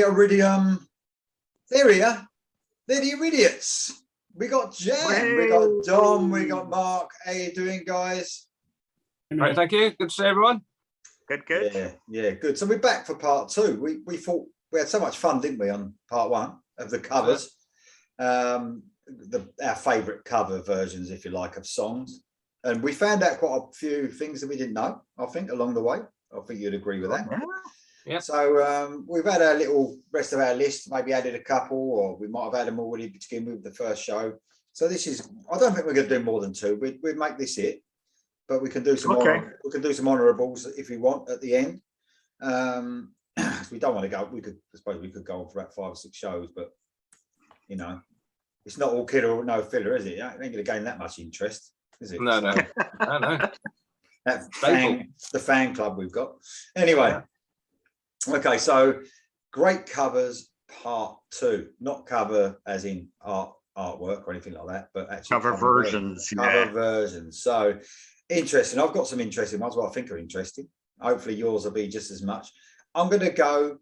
Iridium. They're here. They're the Idiots. We got Jan, we got Dom, we got Mark. How you doing, guys? Right, thank you. Good to see everyone. Good. Yeah, good. So we're back for part two. We thought we had so much fun, didn't we, on part one of the covers? Our favourite cover versions, if you like, of songs. And we found out quite a few things that we didn't know, I think, along the way. I think you'd agree with that. Yeah. So we've had a little rest of our list, maybe added a couple, or we might have had them already to begin with the first show. So this is, I don't think we're going to do more than two. We'd make this it, but we can do some more. We can do some honourables if we want at the end. We don't want to go. I suppose we could go on for about 5 or 6 shows, but you know, it's not all killer or no filler, is it? It ain't going to gain that much interest, is it? No, no. I know. The fan club we've got. Anyway. Yeah. Okay, so great covers part 2, not cover as in artwork or anything like that, but actually cover versions. Cover versions. So interesting. I've got some interesting ones. Well, I think are interesting. Hopefully yours will be just as much. I'm going to go.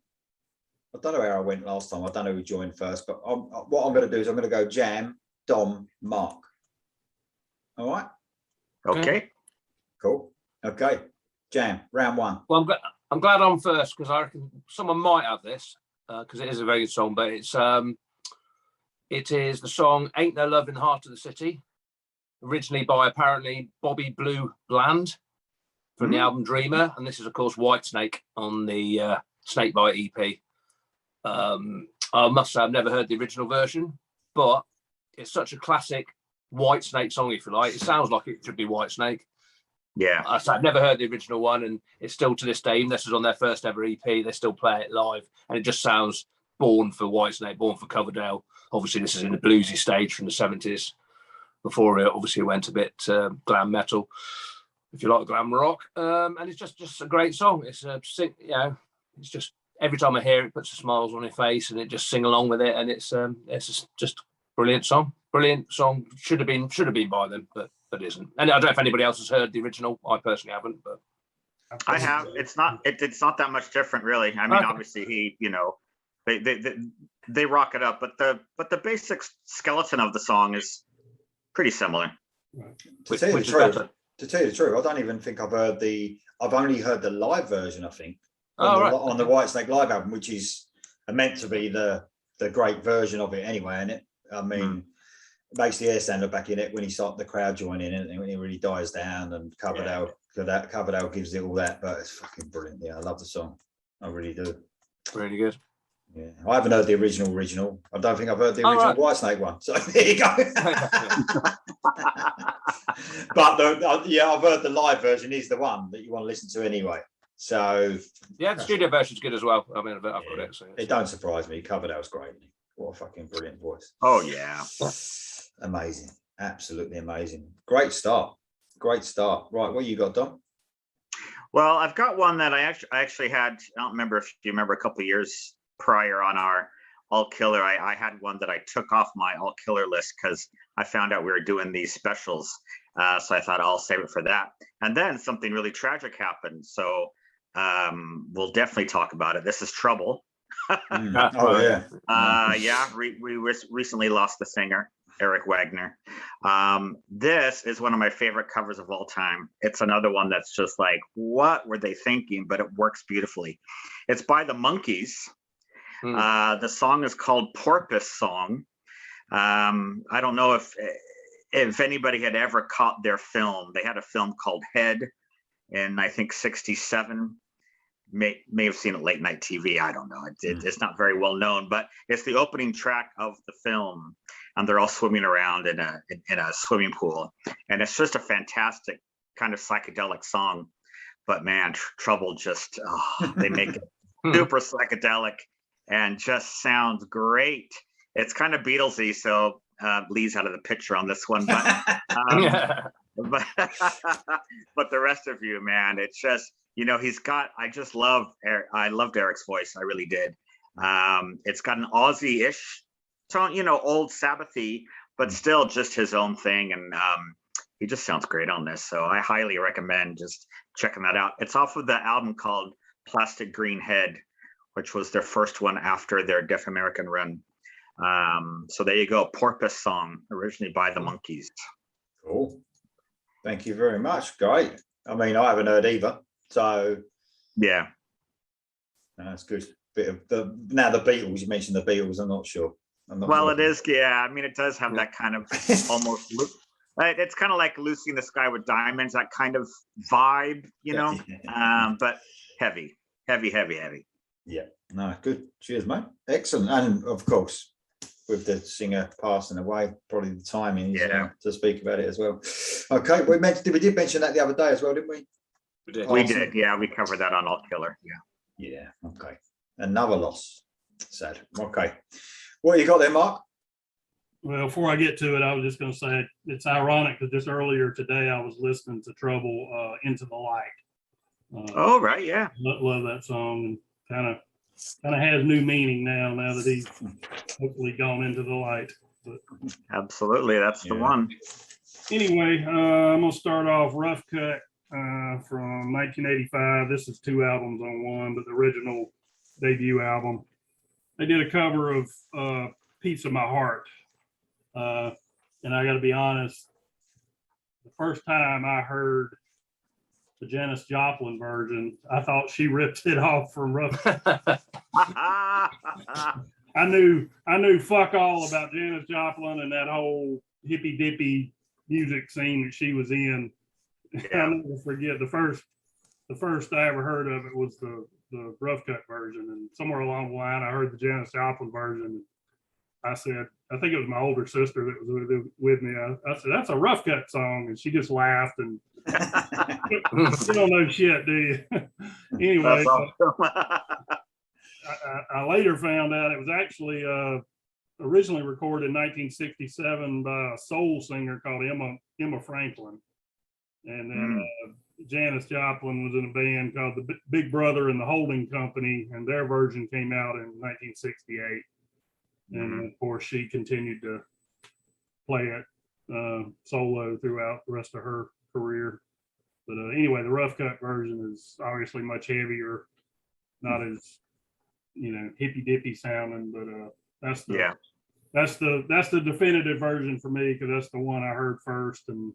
I don't know where I went last time. I don't know who joined first, but what I'm going to do is I'm going to go Jam, Dom, Mark. All right. Okay. Cool. Okay. Jam, round 1. Well, I'm glad I'm first because I reckon someone might have this because it is a very good song, but it is the song "Ain't No Love in the Heart of the City," originally by apparently Bobby Blue Bland from the album Dreamer, and this is of course Whitesnake on the Snakebite EP. I must say I've never heard the original version, but it's such a classic Whitesnake song, if you like. It sounds like it should be Whitesnake. Yeah, I've never heard the original one, and it's still to this day, even this was on their first ever EP, they still play it live, and it just sounds born for Whitesnake, born for Coverdale. Obviously, this is in the bluesy stage from the 70s, before it obviously went a bit glam metal, if you like glam rock. And it's just a great song. It's it's just every time I hear it, it puts a smile on your face, and it just sing along with it, and it's just brilliant song. Brilliant song. Should have been by them, but isn't. And I don't know if anybody else has heard the original. I personally haven't, but I have. It's not that much different, really. I mean, obviously they rock it up, but the basic skeleton of the song is pretty similar. To tell you the truth, I don't even think I've only heard the live version, I think, on the Whitesnake live album, which is meant to be the great version of it anyway, isn't it? I mean, makes the air stand up back in it when he starts the crowd joining in, and when he really dies down, and Coverdale gives it all that, but it's fucking brilliant. Yeah, I love the song. I really do. Really good. Yeah, I haven't heard the original. I don't think I've heard the original Whitesnake one. So there you go. But I've heard the live version is the one that you want to listen to anyway. So yeah, the studio version's good as well. I mean, I've got it. So it don't surprise me. Coverdale's great. What a fucking brilliant voice. Oh yeah. Amazing. Absolutely amazing. Great start. Right, what you got, Dom? Well, I've got one that I actually had. I don't remember if you remember a couple of years prior on our All Killer. I had one that I took off my All Killer list because I found out we were doing these specials. So I thought I'll save it for that. And then something really tragic happened. So we'll definitely talk about it. This is Trouble. Oh yeah. We recently lost the singer, Eric Wagner. This is one of my favorite covers of all time. It's another one that's just like, what were they thinking? But it works beautifully. It's by the Monkees. The song is called Porpoise Song. I don't know if anybody had ever caught their film. They had a film called Head in, I think, 1967. May have seen it late night TV. I don't know. It's not very well known, but it's the opening track of the film, and they're all swimming around in a swimming pool, and it's just a fantastic kind of psychedelic song. But man, Trouble just they make it super psychedelic and just sounds great. It's kind of Beatlesy, so Lee's out of the picture on this one, but but the rest of you, man, it's just. I loved Eric's voice. I really did. It's got an Aussie-ish tone, old Sabbathy, but still just his own thing. And he just sounds great on this. So I highly recommend just checking that out. It's off of the album called Plastic Green Head, which was their first one after their Deaf American run. So there you go, Porpoise Song, originally by the Monkees. Cool. Thank you very much. Great. I mean, I haven't heard either, so yeah, that's good. Bit of the Beatles. You mentioned the Beatles. I'm not sure. Well, it is. Yeah, I mean, it does have that kind of almost. It's kind of like Lucy in the Sky with Diamonds, that kind of vibe, but heavy. Yeah. No, good. Cheers, mate. Excellent. And of course, with the singer passing away, probably the timing is to speak about it as well. Okay, we did mention that the other day as well, didn't we? We did. Yeah, we covered that on Alt Killer. Yeah. Okay. Another loss. Sad. Okay. What you got there, Mark? Well, before I get to it, I was just going to say it's ironic because just earlier today I was listening to Trouble, Into the Light. Oh, right, yeah. Love that song, and kind of has new meaning now that he's hopefully gone into the light. But absolutely, that's the one. Anyway, I'm going to start off Rough Cut from 1985. This is 2 albums on one, but the original debut album. They did a cover of Piece of My Heart. And I got to be honest, the first time I heard the Janis Joplin version, I thought she ripped it off from Rough Cut. I knew fuck all about Janis Joplin and that whole hippy dippy music scene that she was in. I'll never forget the first I ever heard of it was the Rough Cut version, and somewhere along the line I heard the Janis Joplin version. I said, I think it was my older sister that was with me. I said, that's a Rough Cut song, and she just laughed and you don't know shit, do you? Anyway, I later found out it was actually originally recorded in 1967 by a soul singer called Emma Franklin, and then Janis Joplin was in a band called the Big Brother and the Holding Company, and their version came out in 1968. And of course, she continued to play it solo throughout the rest of her career. But anyway, the Rough Cut version is obviously much heavier, not as hippy dippy sounding. But that's the definitive version for me, because that's the one I heard first, and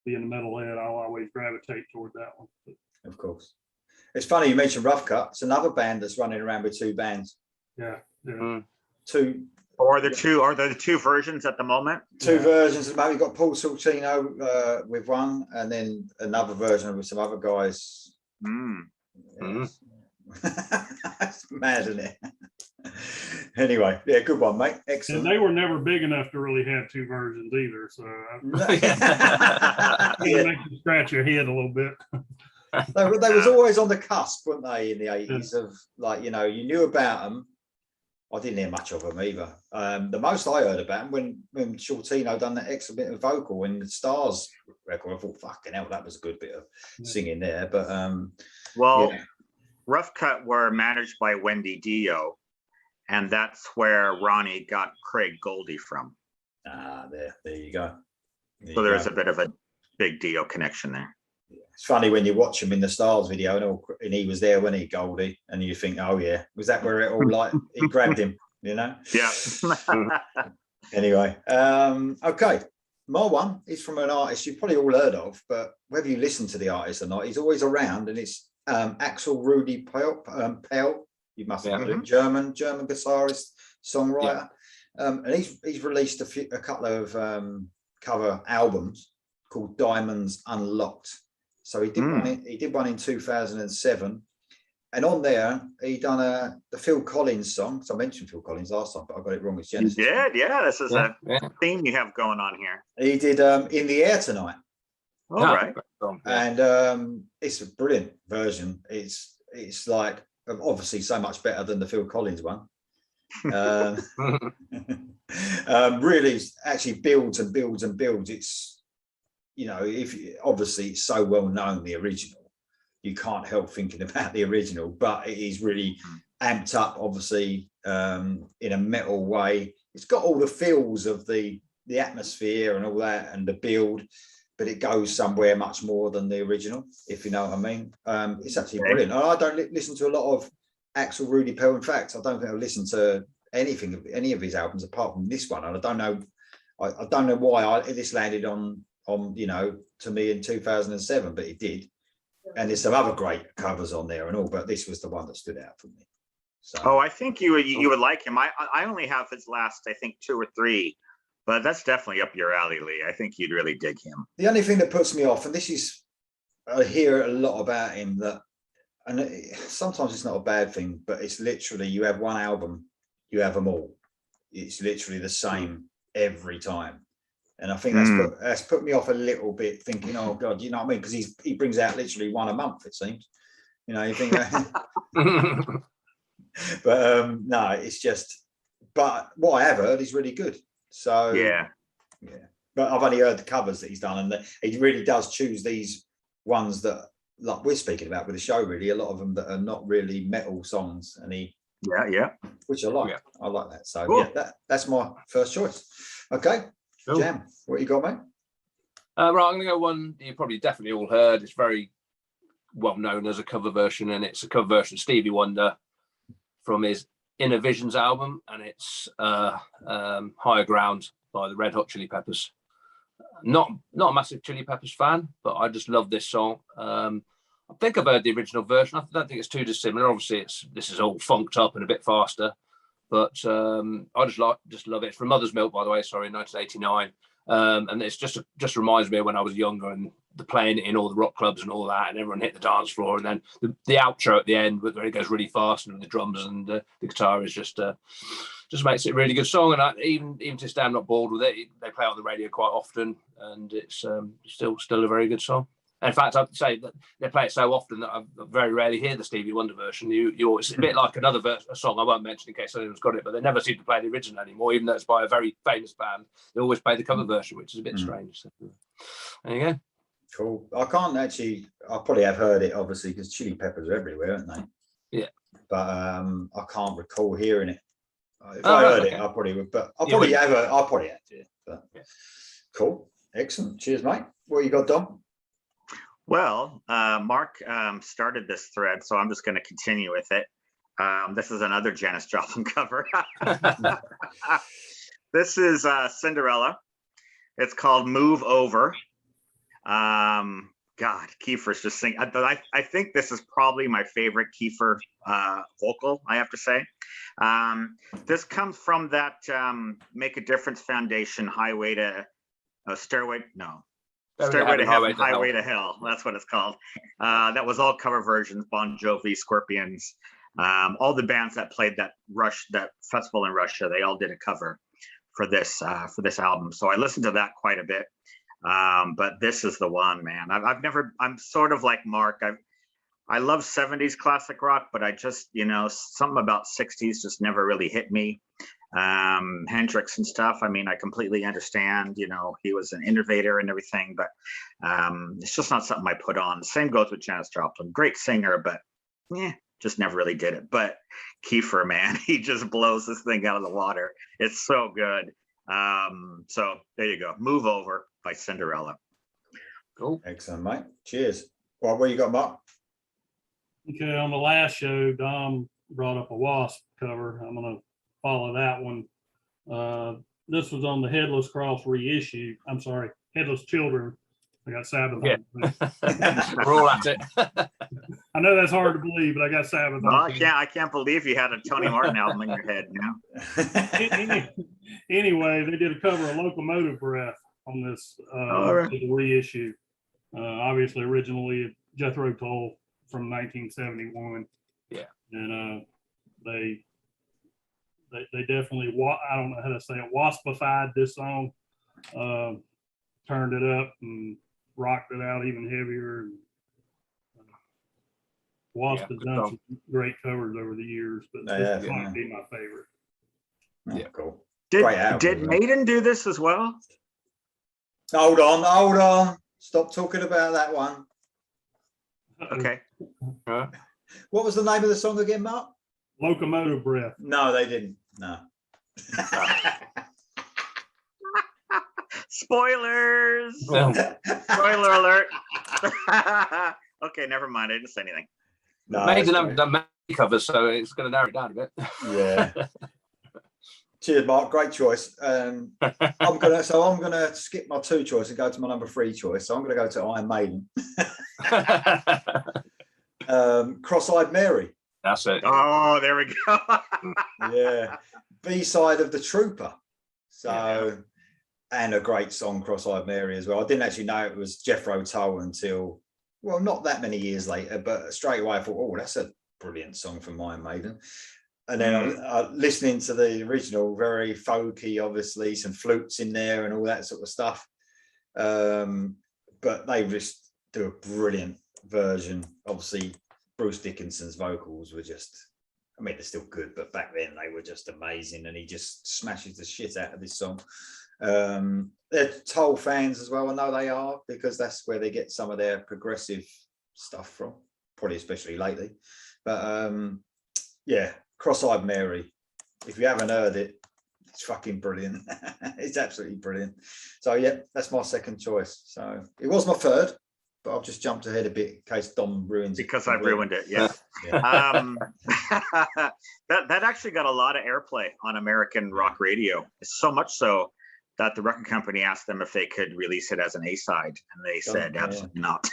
being a metalhead, I'll always gravitate toward that one. But, of course, it's funny you mentioned Rough Cut. It's another band that's running around with 2 bands. Yeah. Two or the two versions at the moment. 2 versions at the moment. You've got Paul Sortino with one, and then another version with some other guys. That's mad, isn't it? Anyway, yeah, good one, mate. Excellent. And they were never big enough to really have 2 versions either, so it makes you scratch your head a little bit. They was always on the cusp, weren't they, in the 80s of, like, you knew about them. I didn't hear much of them either. The most I heard about them when Shortino done that extra bit of vocal in the Stars record, I thought, fucking hell, that was a good bit of singing there. But Rough Cut were managed by Wendy Dio, and that's where Ronnie got Craig Goldie from. There you go. So there's a bit of a big Dio connection there. It's funny when you watch him in the Stars video, and he was there when he Goldie, and you think, oh yeah, was that where it all like he grabbed him, Yeah. Anyway, okay. My one is from an artist you've probably all heard of, but whether you listen to the artist or not, he's always around, and it's Axel Rudi Pell. You must have heard him. German guitarist, songwriter, and he's released a couple of cover albums called Diamonds Unlocked. So he did one in 2007, and on there he done the Phil Collins song. So I mentioned Phil Collins last time, but I got it wrong. It's Genesis. Yeah. This is a theme you have going on here. He did In the Air Tonight. All right. And it's a brilliant version. It's like obviously so much better than the Phil Collins one. Really actually builds and builds and builds. It's obviously it's so well known, the original, you can't help thinking about the original, but it is really amped up, obviously, in a metal way. It's got all the feels of the atmosphere and all that, and the build, but it goes somewhere much more than the original, if you know what I mean. It's actually brilliant. I don't listen to a lot of Axl Rudy Pearl. In fact, I don't think I've listened to any of his albums apart from this one, and I don't know. I don't know why this landed on to me in 2007, but it did. And there's some other great covers on there and all, but this was the one that stood out for me. So, I think you would like him. I only have his last, I think, 2 or 3, but that's definitely up your alley, Lee. I think you'd really dig him. the only thing that puts me off, and this is, I hear a lot about him, sometimes it's not a bad thing, but it's literally, you have one album, you have them all. It's literally the same every time. And I think that's put me off a little bit, thinking, oh God, you know what I mean? Because he brings out literally one a month, it seems. You think that. But no, it's just. But what I have heard is really good. So yeah. But I've only heard the covers that he's done, and he really does choose these ones that, like we're speaking about with the show, really a lot of them that are not really metal songs, and which I like. I like that. So cool. That's my first choice. Okay. Cool. Jam, what you got, mate? Right, I'm going to go one you probably definitely all heard. It's very well known as a cover version, and it's a cover version of Stevie Wonder from his Inner Visions album, and it's Higher Ground by the Red Hot Chili Peppers. Not a massive Chili Peppers fan, but I just love this song. I think I've heard the original version. I don't think it's too dissimilar. Obviously, this is all funked up and a bit faster. But I just love it. It's from Mother's Milk, by the way. Sorry, 1989, and it's just reminds me of when I was younger and playing it in all the rock clubs and all that, and everyone hit the dance floor. And then the outro at the end, where it goes really fast, and the drums and the guitar is just makes it a really good song. And even to this day, I'm not bored with it. They play it on the radio quite often, and it's still a very good song. In fact, I'd say that they play it so often that I very rarely hear the Stevie Wonder version. It's a bit like another a song I won't mention in case anyone's got it, but they never seem to play the original anymore, even though it's by a very famous band. They always play the cover version, which is a bit strange. So, there you go. Cool. I probably have heard it, obviously, because Chili Peppers are everywhere, aren't they? Yeah. But I can't recall hearing it. If I heard it, I probably would, but I'll probably have yeah. But cool. Excellent. Cheers, mate. What you got, Dom? Well, Mark started this thread, so I'm just going to continue with it. This is another Janis Joplin cover. This is Cinderella. It's called Move Over. God, Kiefer's just singing. I think this is probably my favorite Kiefer vocal, I have to say. This comes from that Make a Difference Foundation Stairway to Heaven, Highway to Hell. That's what it's called. That was all cover versions, Bon Jovi, Scorpions, all the bands that played that festival in Russia, they all did a cover for this album. So I listened to that quite a bit. But this is the one, man. I'm sort of like Mark. I love 70s classic rock, but I just, something about 60s just never really hit me. Hendrix and stuff. I mean, I completely understand, he was an innovator and everything, but it's just not something I put on. Same goes with Janis Joplin. Great singer, but just never really did it. But Kiefer, man, he just blows this thing out of the water. It's so good. So there you go. Move Over by Cinderella. Cool. Excellent, mate. Cheers. Well, what you got, Mark? Okay, on the last show, Dom brought up a Wasp cover. I'm going to follow that one. This was on the Headless Cross reissue. I'm sorry, Headless Children. I got Sabbath. Yeah. We're all at it. I know that's hard to believe, but I got Sabbath. Well, I can't believe you had a Tony Martin album in your head now. Anyway, they did a cover of Locomotive Breath on this reissue. Obviously, originally Jethro Tull from 1971. Yeah. And they definitely, I don't know how to say it, waspified this song, turned it up and rocked it out even heavier. Wasp has done some great covers over the years, but this might be my favorite. Yeah, cool. Did Maiden do this as well? Hold on. Stop talking about that one. Okay. What was the name of the song again, Mark? Locomotive Breath. No, they didn't. No. Spoilers. Spoiler alert. Okay, never mind. I didn't say anything. No, Maiden that's haven't done many covers, so it's going to narrow it down a bit. great. Yeah. Cheers, Mark. Great choice. I'm gonna skip my 2 choice and go to my number 3 choice. So I'm gonna go to Iron Maiden. Cross-Eyed Mary. That's it. Oh, there we go. Yeah. B-side of The Trooper. So, Yeah. and a great song, Cross-Eyed Mary, as well. I didn't actually know it was Jethro Tull until, well, not that many years later, but straight away I thought, oh, that's a brilliant song from Iron Maiden. And then listening to the original, very folky, obviously, some flutes in there and all that sort of stuff. But they just do a brilliant version. Obviously, Bruce Dickinson's vocals were just, I mean, they're still good, but back then they were just amazing. And he just smashes the shit out of this song. They're Toll fans as well. I know they are, because that's where they get some of their progressive stuff from, probably especially lately. But yeah, Cross-Eyed Mary. If you haven't heard it, it's fucking brilliant. It's absolutely brilliant. So yeah, that's my second choice. So it was my third, but I've just jumped ahead a bit in case Dom ruins it. Because I've ruined it. Yeah. Yeah. That actually got a lot of airplay on American rock radio. So much so that the record company asked them if they could release it as an A-side, and they said absolutely not.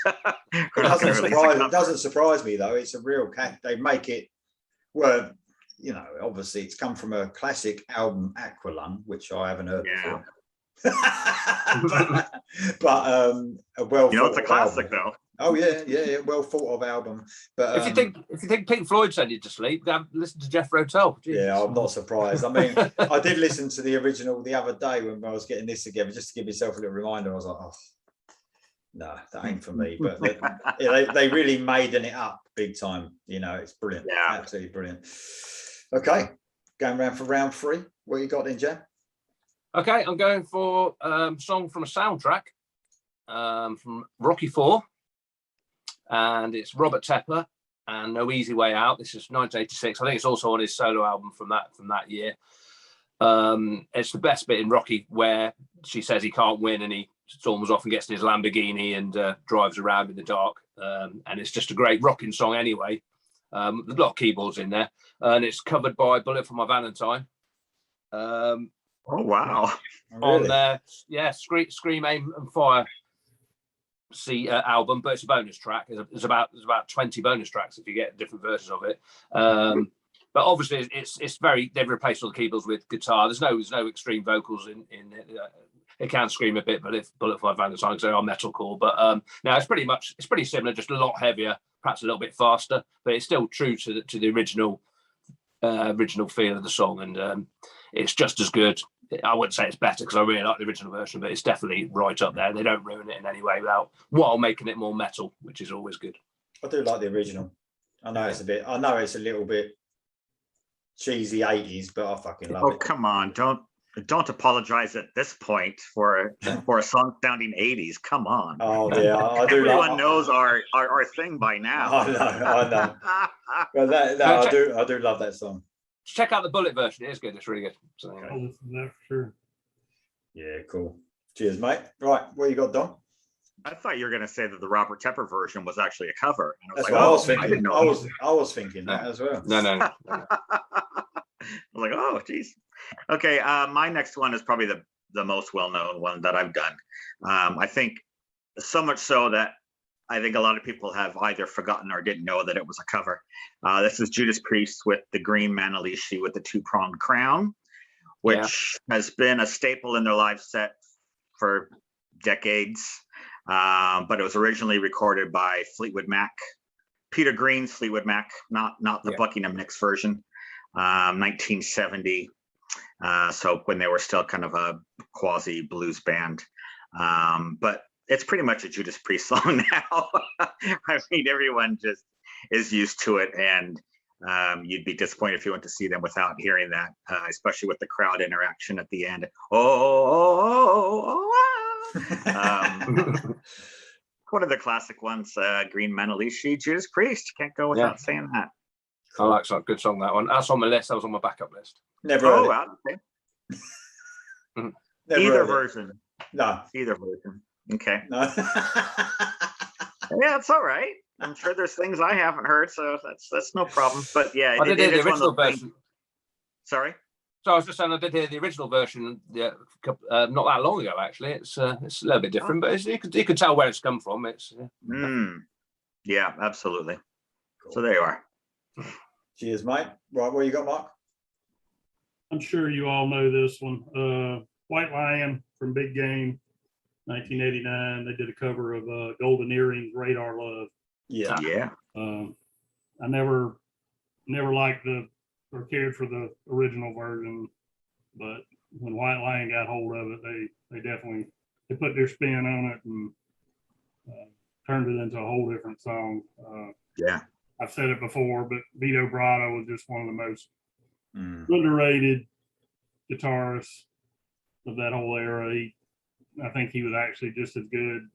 It doesn't surprise me though. It's a real cat. They make it, well, you know, obviously it's come from a classic album, Aqualung, which I haven't heard before. but a well, you know, it's a classic album. Though. Oh yeah, well thought of album. But if you think Pink Floyd sent you to sleep, listen to Jethro Tull. Yeah, I'm not surprised. I mean, I did listen to the original the other day when I was getting this together, just to give myself a little reminder. I was like, oh, no, that ain't for me. But they really maiden it up big time. You know, it's brilliant. Yeah, absolutely brilliant. Okay, going around for round 3. What you got then, Jan? Okay, I'm going for a song from a soundtrack from Rocky IV, and it's Robert Tepper and No Easy Way Out. This is 1986. I think it's also on his solo album from that year. It's the best bit in Rocky where she says he can't win and he storms off and gets in his Lamborghini and drives around in the dark. And it's just a great rocking song anyway. There's a lot of keyboards in there, and it's covered by Bullet for My Valentine. Oh wow! On their Scream, Aim and Fire album, but it's a bonus track. There's about 20 bonus tracks if you get different versions of it. But obviously it's very, they've replaced all the keyboards with guitar. There's no extreme vocals in it. It can scream a bit, but if Bullet for My Valentine, they are metalcore. But no, it's pretty similar, just a lot heavier, perhaps a little bit faster, but it's still true to the original feel of the song, and it's just as good. I wouldn't say it's better because I really like the original version, but it's definitely right up there. They don't ruin it in any way while making it more metal, which is always good. I do like the original. I know it's a little bit cheesy 80s, but I fucking love it. Oh come on, don't apologize at this point for a song sounding 80s. Come on. Oh yeah, I do. Everyone knows our thing by now. I know. But I do love that song. Check out the Bullet version. It is good. It's really good. So, I'll listen to that for sure. Yeah, cool. Cheers, mate. Right, what you got, Don? I thought you were going to say that the Robert Tepper version was actually a cover. That's what I was thinking. I was thinking that as well. No. I was like, oh, geez. Okay, my next one is probably the most well-known one that I've done. I think so much so that I think a lot of people have either forgotten or didn't know that it was a cover. This is Judas Priest with the green Manalishi with the 2-pronged crown, which has been a staple in their live set for decades. But it was originally recorded by Fleetwood Mac, Peter Green's Fleetwood Mac, not the Buckingham Nicks version, 1970. So when they were still kind of a quasi blues band. But it's pretty much a Judas Priest song now. I mean, everyone just is used to it, and you'd be disappointed if you went to see them without hearing that, especially with the crowd interaction at the end. One of the classic ones, Green Manalishi, Judas Priest. Can't go without saying that. I like that. Good song, that one. That's on my list. That was on my backup list. Never heard it. Okay. Either version. No. Either version. Okay. No. Yeah, it's all right. I'm sure there's things I haven't heard, so that's no problem. But yeah, I did hear the original things. version. Sorry. So I was just saying I did hear the original version not that long ago. Actually, it's a little bit different, but you could tell where it's come from. It's yeah, absolutely. Cool. So there you are. Cheers, mate. Right, what you got, Mark? I'm sure you all know this one. White Lion from Big Game, 1989. They did a cover of Golden Earrings, Radar Love. Yeah. Yeah. I never liked or cared for the original version, but when White Lion got hold of it, they definitely put their spin on it and turned it into a whole different song. Yeah. I've said it before, but Vito Bratta was just one of the most underrated guitarists of that whole era. I think he was actually just as good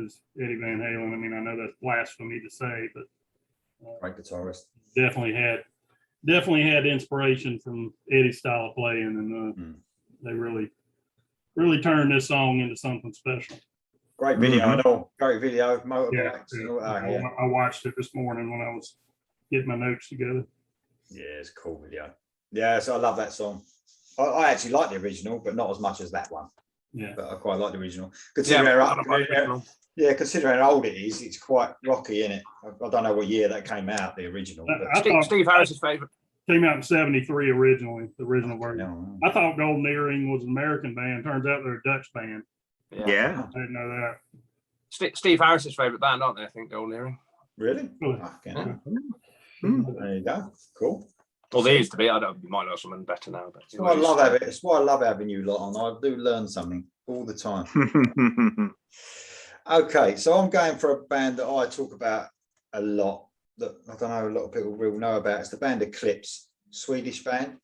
as Eddie Van Halen. I mean, I know that's blasphemy to say, but Great guitarist. definitely had inspiration from Eddie's style of playing, and they really turned this song into something special. Great video, I know. Great video, motorbikes. Yeah. I watched it this morning when I was getting my notes together. Yeah, it's a cool video. Yeah, so I love that song. I actually like the original, but not as much as that one. Yeah, but I quite like the original. Considering how old it is, it's quite rocky, isn't it? I don't know what year that came out, the original. Steve Harris's favourite. Came out in '73 originally, the original version. No. I thought Golden Earring was an American band. Turns out they're a Dutch band. Yeah. I didn't know that. Steve Harris's favourite band, aren't they? I think Golden Earring. Really? Really? There you go. Cool. Well, they used to be. I don't. You might know someone better now. But It's why I love having you lot on. I do learn something all the time. Okay, so I'm going for a band that I talk about a lot, that I don't know a lot of people will know about. It's the band Eclipse, Swedish band.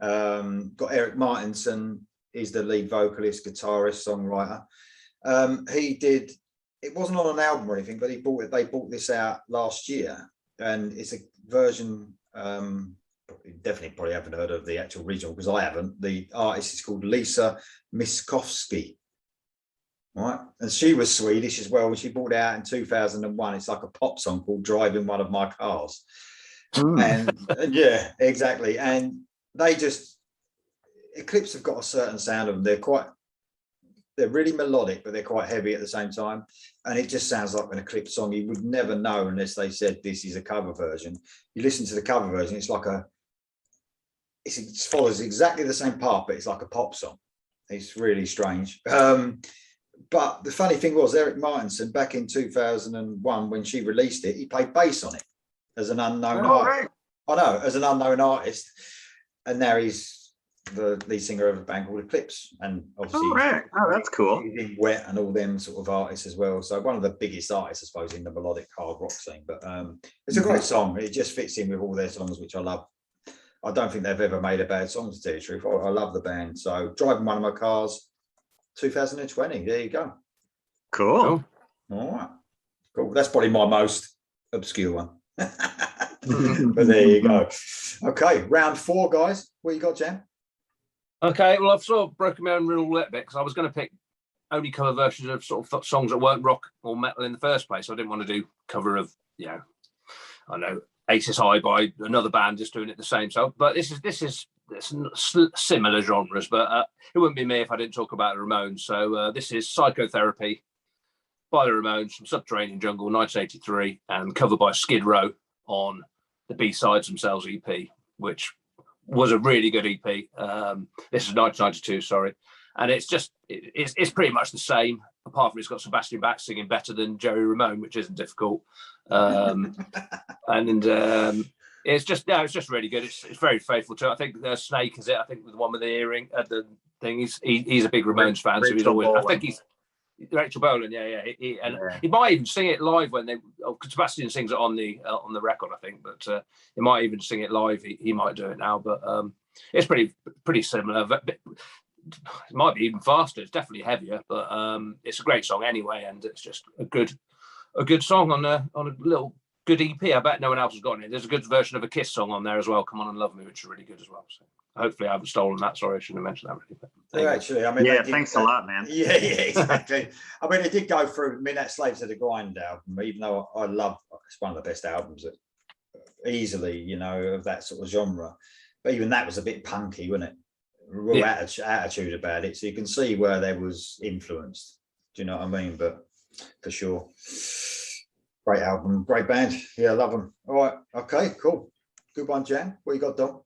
Got Eric Martinson, he's the lead vocalist, guitarist, songwriter. He did, it wasn't on an album or anything, but they bought this out last year, and it's a version. Definitely probably haven't heard of the actual original, because I haven't. The artist is called Lisa Miskovsky. Right, and she was Swedish as well. She brought it out in 2001. It's like a pop song called "Driving One of My Cars," and yeah, exactly. And Eclipse have got a certain sound of them. They're really melodic, but they're quite heavy at the same time. And it just sounds like an Eclipse song. You would never know unless they said this is a cover version. You listen to the cover version, it follows exactly the same part, but it's like a pop song. It's really strange. But the funny thing was, Eric Martinson, back in 2001, when she released it, he played bass on it as an unknown artist. I know, as an unknown artist. And now he's the lead singer of a band called Eclipse. And obviously, that's cool. He's in Wet and all them sort of artists as well. So one of the biggest artists, I suppose, in the melodic hard rock scene. But it's a great song. It just fits in with all their songs, which I love. I don't think they've ever made a bad song, to tell you the truth. I love the band. So Driving One of My Cars, 2020. There you go. Cool. All right. Cool. That's probably my most obscure one. But there you go. Okay, round 4, guys. What you got, Jan? Okay, well, I've sort of broken my own rule a little bit, because I was going to pick only cover versions of sort of songs that weren't rock or metal in the first place. I didn't want to do cover of, I know, Aces High by another band just doing it the same. So, but this is similar genres, but it wouldn't be me if I didn't talk about the Ramones. So this is Psychotherapy by the Ramones from Subterranean Jungle, 1983, and covered by Skid Row on the B-Sides Themselves EP, which was a really good EP. This is 1992, sorry. And it's pretty much the same, apart from it's got Sebastian Bach singing better than Jerry Ramone, which isn't difficult. It's just really good. It's very faithful to it. I think Snake is it. I think the one with the earring at the thing. He's a big Ramones fan, so he's always. I think he's Rachel Bolan. He might even sing it live when because Sebastian sings it on the record, I think. But he might even sing it live. He might do it now, but it's pretty similar. It might be even faster. It's definitely heavier, but it's a great song anyway, and it's just a good song on a little good EP. I bet no one else has gotten it. There's a good version of a Kiss song on there as well. Come On and Love Me, which is really good as well. So hopefully I haven't stolen that. Sorry, I shouldn't have mentioned that. Really, They actually, I mean, Yeah, they did thanks that- a lot, man. Yeah, exactly. I mean, it did go through. I mean, that Slaves of the Grind album, even though I love, it's one of the best albums that easily, you know, of that sort of genre. But even that was a bit punky, wasn't it? Real attitude about it. So you can see where there was influence. Do you know what I mean? But for sure, great album, great band. Yeah, I love them. All right, okay, cool, good one, Jan. What you got, Dom?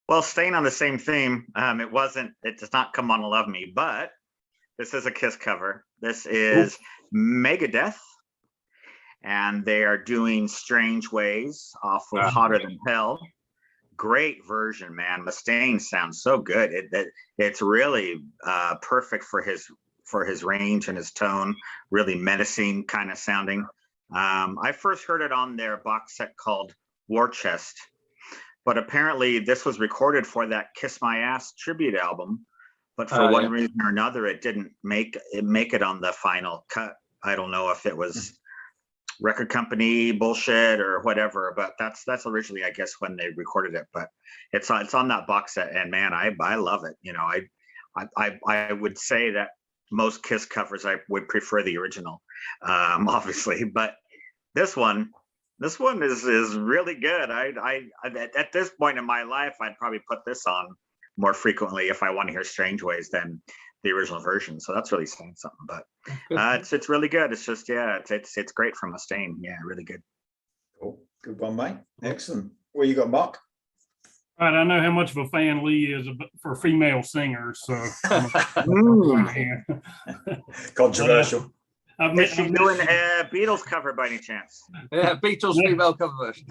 Well, staying on the same theme, it does not come on to Love Me, but this is a Kiss cover. This is Megadeth, and they are doing Strange Ways off of Hotter Than Hell. Great version, man. Mustaine sounds so good. It's really perfect for his range and his tone, really menacing kind of sounding. I first heard it on their box set called War Chest. But apparently this was recorded for that Kiss My Ass tribute album, but for one reason or another, it didn't make it on the final cut. I don't know if it was record company bullshit or whatever, but that's originally, I guess, when they recorded it. But it's on that box set, and man, I love it. You know, I would say that most Kiss covers I would prefer the original, obviously, but this one is really good. I at this point in my life, I'd probably put this on more frequently if I want to hear Strange Ways than the original version. So that's really saying something. But it's really good. It's just it's great from Mustaine. Yeah, really good. Cool, good one, mate. Excellent. What you got, Mark? All right, I know how much of a fan Lee is for female singers, so Controversial. Is she doing a Beatles cover by any chance? Yeah, Beatles female cover version.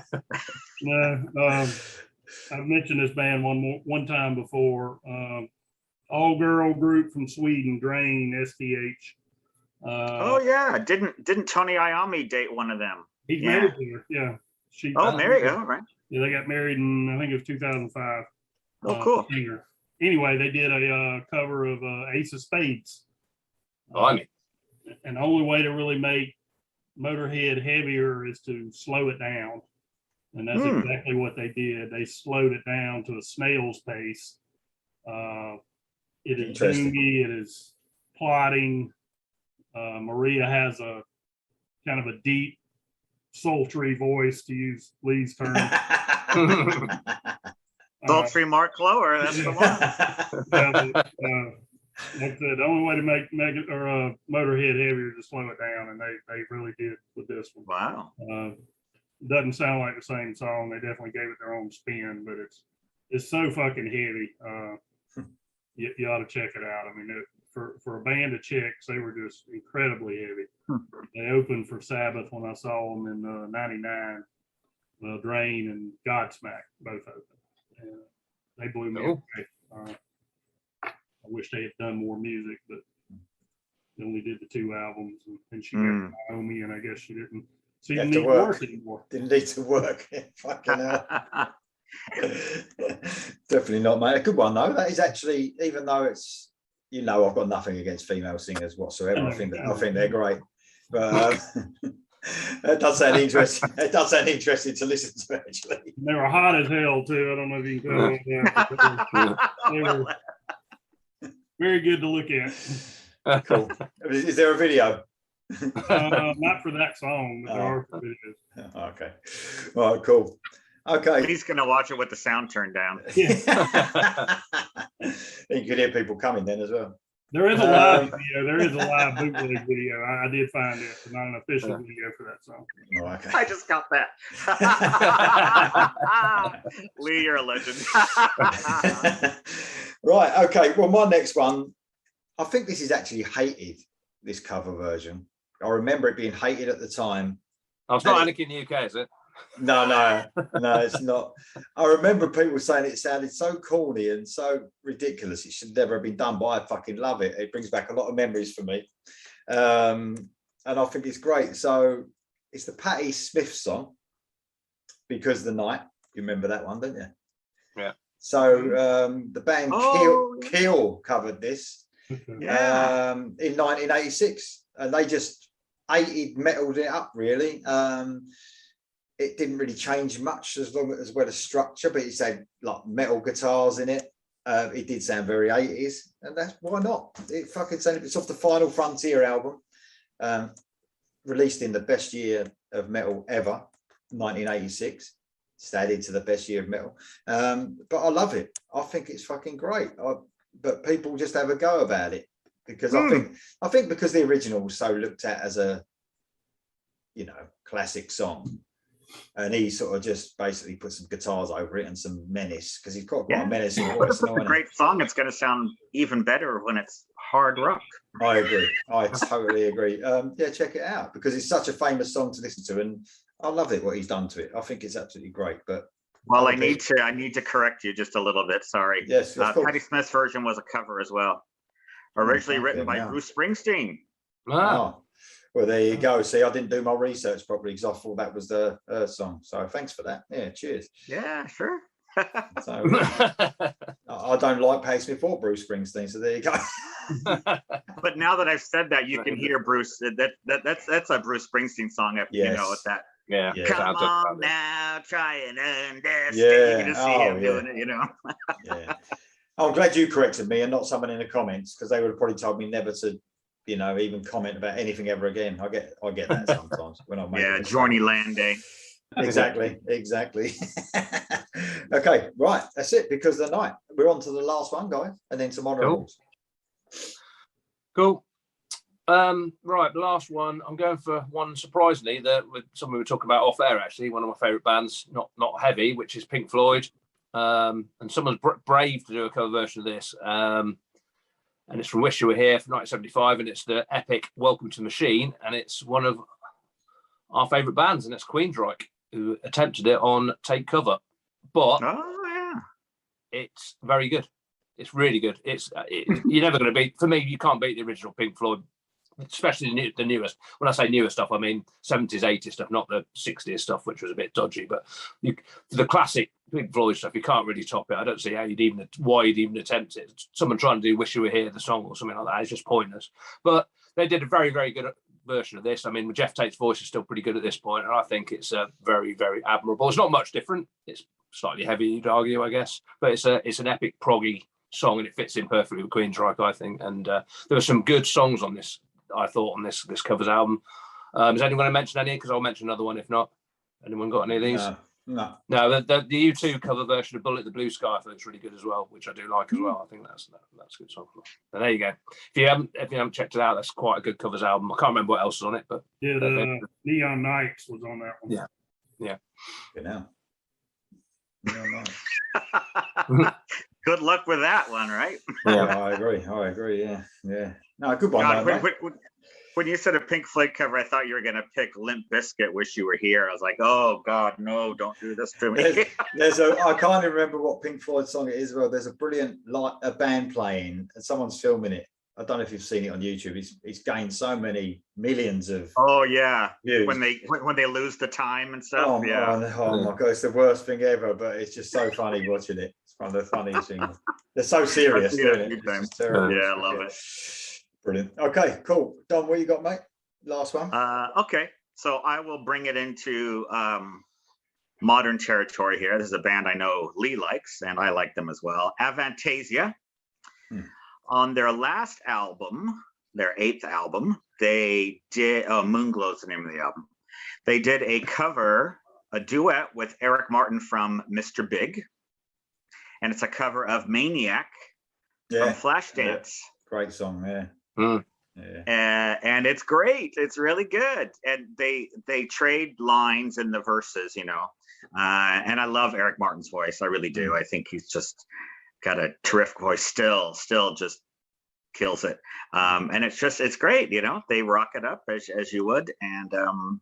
No, I've mentioned this band one time before. All girl group from Sweden, Drain, STH. Oh yeah, didn't Tony Iommi date one of them? He's married to her. Yeah, married. Oh, right. Yeah, they got married in, I think it was 2005. Oh, cool. Anyway, they did a cover of Ace of Spades. Blimey. And the only way to really make Motorhead heavier is to slow it down. And that's exactly what they did. They slowed it down to a snail's pace. It is doomy, it is plotting. Maria has a kind of a deep, sultry voice, to use Lee's term. Sultry Mark Lower, that's the one. Like the only way to make Motorhead heavier is to slow it down, and they really did with this one. Wow. Doesn't sound like the same song. They definitely gave it their own spin, but it's so fucking heavy. You ought to check it out. I mean, for a band of chicks, they were just incredibly heavy. They opened for Sabbath when I saw them in '99. Drain and Godsmack both opened. And they blew me away. I wish they had done more music, but they only did the 2 albums, and she got Naomi, and I guess she didn't. So you need to work anymore. Didn't need to work. Fucking hell. Definitely not, mate. A good one though. That is actually, even though it's, you know, I've got nothing against female singers whatsoever. I think they're great, but it does sound interesting. It does sound interesting to listen to, actually. They were hot as hell too. I don't know if you can tell. They were very good to look at. Cool. Is there a video? Not for that song, but there are videos. Okay. All right, cool. Okay. He's gonna watch it with the sound turned down. Yeah. You could hear people coming then as well. There is a live video. There is a live bootleg video. I did find it, but not an official video for that song. Oh, okay. I just got that. Lee, you're a legend. Right. Okay. Well, my next one, I think this is actually hated, this cover version. I remember it being hated at the time. Oh, it's not Anarchy in the UK, is it? No, it's not. I remember people saying it sounded so corny and so ridiculous. It should never have been done, but I fucking love it. It brings back a lot of memories for me. And I think it's great. So it's the Patti Smith song, Because the Night. You remember that one, don't you? Yeah. So the band Keel covered this in 1986, and they just metaled it up, really. it didn't really change much as well as structure, but it had like metal guitars in it. It did sound very 80s, and that's why not. It fucking sounded. It's off the Final Frontier album, released in the best year of metal ever, 1986. It's added to the best year of metal, but I love it. I think it's fucking great. But people just have a go about it because I think because the original was so looked at as a, you know, classic song. And he sort of just basically put some guitars over it and some menace, because he's got quite a menacing voice. It's a great song. It's going to sound even better when it's hard rock. I agree. I totally agree. Yeah, check it out because it's such a famous song to listen to, and I love it what he's done to it. I think it's absolutely great. But well, I need to correct you just a little bit. Sorry. Yes. Patti Smith's version was a cover as well, originally written by Bruce Springsteen. Oh. Well, there you go. See, I didn't do my research properly because I thought that was the song. So thanks for that. Yeah, cheers. Yeah, sure. So I don't like Patti Smith or Bruce Springsteen. So there you go. But now that I've said that, you can hear Bruce. That's a Bruce Springsteen song. If you know it's that. Yeah. Come on now, try and understand. Yeah. You can see him doing it. You know. Yeah. I'm glad you corrected me and not someone in the comments, because they would have probably told me never to, you know, even comment about anything ever again. I get that sometimes when I make Johnny Landay. Exactly. Okay, right, that's it because of the night. We're on to the last one, guys, and then some honorables. Cool. Right, the last one. I'm going for one surprisingly that someone we were talking about off air. Actually, one of my favourite bands, not heavy, which is Pink Floyd. And someone's brave to do a cover version of this. And it's from Wish You Were Here from 1975, and it's the epic Welcome to the Machine, and it's one of our favourite bands, and it's Queensryche, who attempted it on Take Cover. But it's very good. It's really good. You're never going to beat, for me, you can't beat the original Pink Floyd, especially the newest. When I say newer stuff, I mean 70s, 80s stuff, not the 60s stuff, which was a bit dodgy. But the classic Pink Floyd stuff, you can't really top it. I don't see why you'd even attempt it. Someone trying to do Wish You Were Here, the song, or something like that, is just pointless. But they did a very, very good version of this. I mean, Jeff Tate's voice is still pretty good at this point, and I think it's very, very admirable. It's not much different. It's slightly heavy, you'd argue, I guess. But it's an epic proggy song, and it fits in perfectly with Queensryche, I think. And there were some good songs on this, I thought, on this covers album. Is anyone going to mention any? Because I'll mention another one if not. Anyone got any of these? No. The U2 cover version of Bullet the Blue Sky, I think it's really good as well, which I do like as well. I think that's a good song. So there you go. If you haven't checked it out, that's quite a good covers album. I can't remember what else is on it, but Neon Nights was on that one. Yeah. Good now. Good luck with that one, right? Yeah, I agree. Yeah. No, good one. God, when you said a Pink Floyd cover, I thought you were going to pick Limp Bizkit, Wish You Were Here. I was like, oh, God, no, don't do this to me. I can't even remember what Pink Floyd song it is. Well, there's a brilliant a band playing and someone's filming it. I don't know if you've seen it on YouTube. It's gained so many millions of views. when they lose the time and stuff. Oh my God, it's the worst thing ever, but it's just so funny watching it. It's one of the funniest things. They're so serious, isn't it? I love it. Brilliant. Okay, cool. Don, what you got, mate? Last one. Okay, so I will bring it into modern territory here. This is a band I know Lee likes, and I like them as well. Avantasia. On their last album, their 8th album, they did Moonglow's the name of the album. They did a duet with Eric Martin from Mr. Big, and it's a cover of Maniac from Flashdance. Yeah. Great song, yeah. And it's great. It's really good. And they trade lines in the verses, you know. And I love Eric Martin's voice. I really do. I think he's just got a terrific voice. Still just kills it. And it's great, you know. They rock it up as you would. And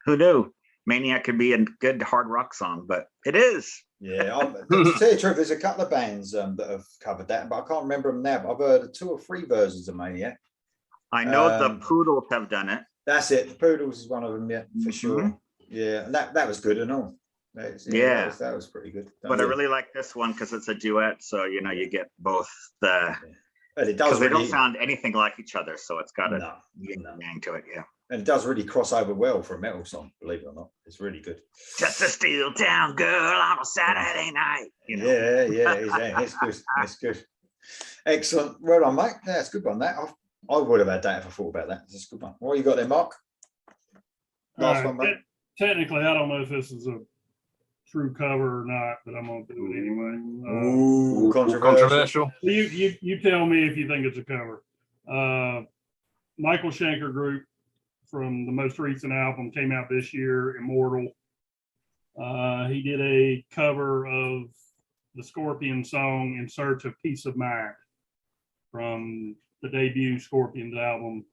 who knew? Maniac could be a good hard rock song, but it is. Yeah, to tell you the truth, there's a couple of bands that have covered that, but I can't remember them now. But I've heard 2 or 3 versions of Maniac. I know the Poodles have done it. That's it. The Poodles is one of them, yeah, for sure. Yeah, and that was good and all. That was pretty good. But I really like this one because it's a duet, so you know you get both the. But it does. They don't sound anything like each other, so it's got a yang to it. Yeah. and it does really cross over well for a metal song, believe it or not. It's really good. Just a steel town girl on a Saturday night. You know? It's good. It's good. Excellent. Well done, mate. Yeah, it's a good one. That I would have had that if I thought about that. It's a good one. What you got there, Mark? Last one, mate. Technically, I don't know if this is a true cover or not, but I'm gonna do it anyway. Ooh, controversial. You tell me if you think it's a cover. Michael Schenker Group from the most recent album came out this year, Immortal. He did a cover of the Scorpion song In Search of Peace of Mind from the debut Scorpions album,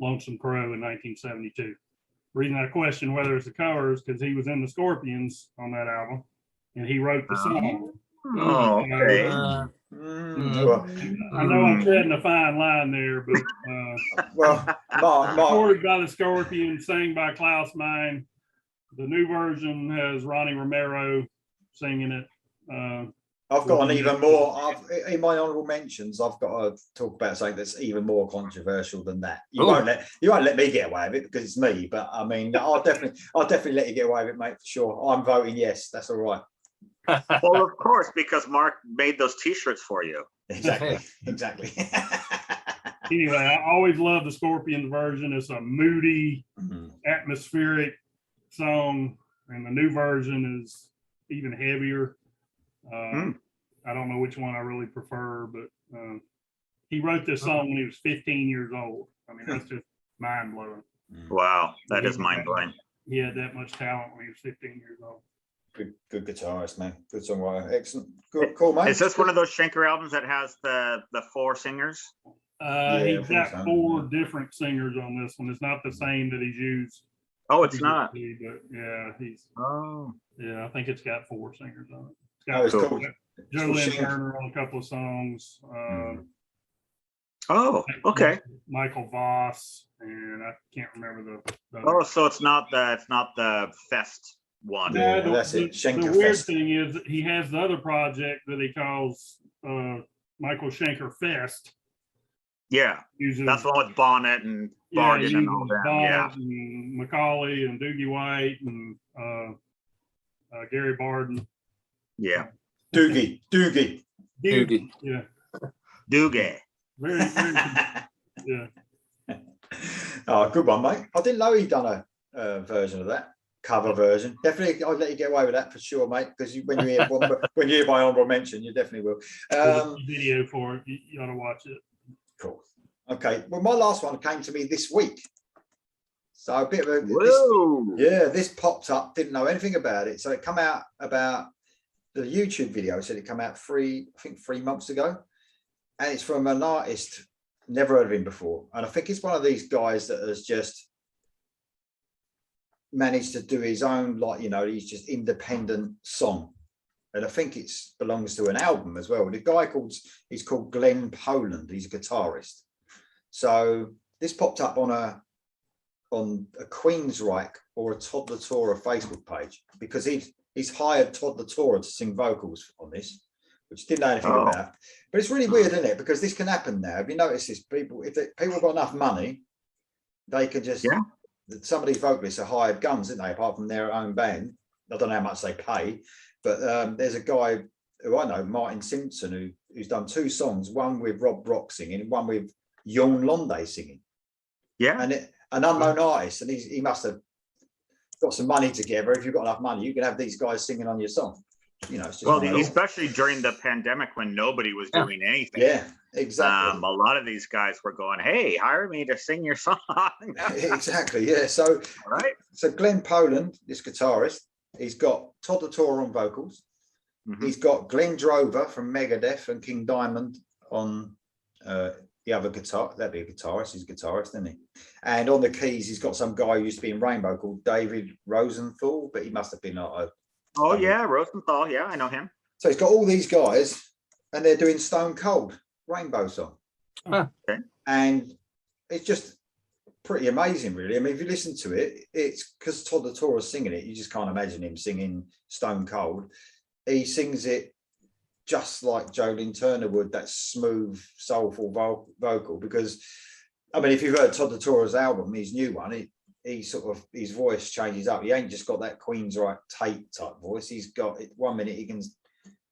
Lonesome Crow in 1972. The reason I question whether it's a cover is because he was in the Scorpions on that album and he wrote the song. Oh, okay. I know I'm treading a fine line there, but Mark, recorded by the Scorpions, sang by Klaus Meine. The new version has Ronnie Romero singing it. I've got an even more. In my honourable mentions, I've got to talk about something that's even more controversial than that. You won't let me get away with it because it's me. But I mean, I'll definitely let you get away with it, mate, for sure. I'm voting yes. That's all right. Well, of course, because Mark made those T-shirts for you. Exactly. Anyway, I always love the Scorpions version. It's a moody, atmospheric song, and the new version is even heavier. I don't know which one I really prefer, but he wrote this song when he was 15 years old. I mean, that's just mind blowing. Wow, that is mind blowing. He had that much talent when he was 15 years old. Good guitarist, man. Good songwriter. Excellent. Good, cool, man. Is this one of those Schenker albums that has the 4 singers? He's got 4 different singers on this one. It's not the same that he's used. Oh, it's not. But yeah, I think it's got 4 singers on it. It's got cool. Joe Lynn Turner on a couple of songs. Oh, okay. Michael Voss, and I can't remember the Oh, so it's not the Fest one. Yeah, that's it. The weird thing is that he has the other project that he calls Michael Schenker Fest. Yeah, that's the one with Bonnet and Barden and all that. Bonnet and Macaulay and Doogie White and Gary Barden. Yeah. Doogie. Yeah. Doogie. Very yeah. Oh, good one, mate. I didn't know he'd done a version of that. Cover version. Definitely, I'll let you get away with that for sure, mate, because when you hear my honorable mention, you definitely will. Video for it. You ought to watch it. Cool. Okay. Well, my last one came to me this week. So a bit of this popped up, didn't know anything about it. So it come out about the YouTube video, said it come out 3 months ago. And it's from an artist, never heard of him before. And I think it's one of these guys that has just managed to do his own, he's just independent song. And I think it belongs to an album as well. The guy he's called Glenn Poland. He's a guitarist. So this popped up on a Queensryche or a Todd La Torre Facebook page because he's hired Todd La Torre to sing vocals on this, which didn't know anything about. But it's really weird, isn't it? Because this can happen now. Have you noticed this? People have got enough money, they can just some of these vocalists are hired guns, aren't they? Apart from their own band, I don't know how much they pay, but there's a guy who I know, Martin Simpson, who's done 2 songs, one with Rob Rock singing, and one with Jon Londe singing. Yeah, and an unknown artist, and he must have got some money together. If you've got enough money, you can have these guys singing on your song. It's just especially during the pandemic when nobody was doing anything. Yeah, exactly. A lot of these guys were going, "Hey, hire me to sing your song." Exactly. Yeah. So, So Glenn Poland, this guitarist, he's got Todd La Torre on vocals. Mm-hmm. He's got Glenn Drover from Megadeth and King Diamond on the other guitar. That'd be a guitarist. He's a guitarist, isn't he? And on the keys, he's got some guy who used to be in Rainbow called David Rosenthal, but he must have been Rosenthal. Yeah, I know him. So he's got all these guys, and they're doing Stone Cold Rainbow song. Okay. And it's just pretty amazing, really. I mean, if you listen to it, it's because Todd La Torre is singing it. You just can't imagine him singing Stone Cold. He sings it just like Joe Lynn Turner would, that smooth, soulful vocal, because I mean, if you've heard Todd Toro's album, his new one, he sort of, his voice changes up. He ain't just got that Queensryche Tate type voice. He's got it. 1 minute he can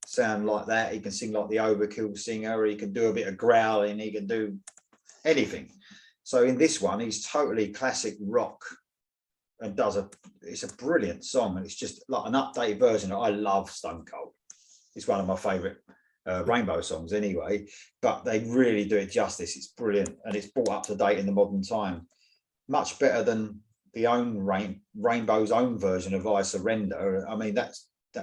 sound like that. He can sing like the Overkill singer. He can do a bit of growling. He can do anything. So in this one, he's totally classic rock and it's a brilliant song. And it's just like an updated version. I love Stone Cold. It's one of my favorite Rainbow songs anyway, but they really do it justice. It's brilliant. And it's brought up to date in the modern time. Much better than the Rainbow's own version of I Surrender. I mean, that